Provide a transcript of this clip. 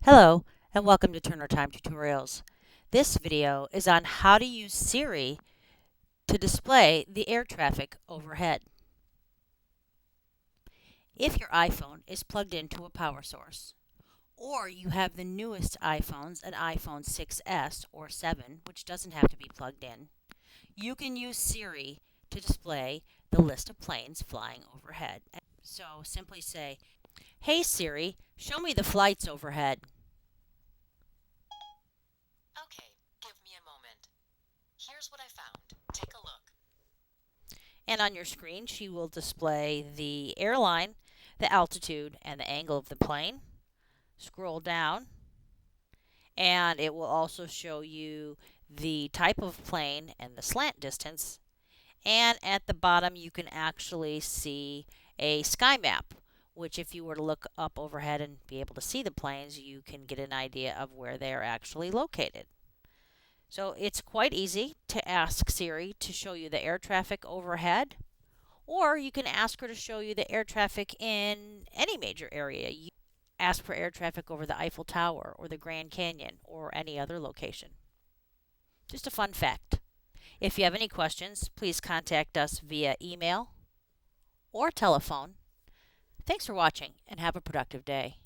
Hello, and welcome to Turner Time Tutorials. This video is on how to use Siri to display the air traffic overhead. If your iPhone is plugged into a power source, or you have the newest iPhones, an iPhone 6S or 7, which doesn't have to be plugged in, you can use Siri to display the list of planes flying overhead. So simply say, "Hey Siri, show me the flights overhead." Okay, give me a moment. Here's what I found. Take a look. And on your screen, she will display the airline, the altitude, and the angle of the plane. Scroll down, and it will also show you the type of plane and the slant distance. And at the bottom, you can actually see a sky map, which, if you were to look up overhead and be able to see the planes, you can get an idea of where they are actually located. So it's quite easy to ask Siri to show you the air traffic overhead, or you can ask her to show you the air traffic in any major area. You ask for air traffic over the Eiffel Tower or the Grand Canyon or any other location. Just a fun fact. If you have any questions, please contact us via email or telephone. Thanks for watching and have a productive day.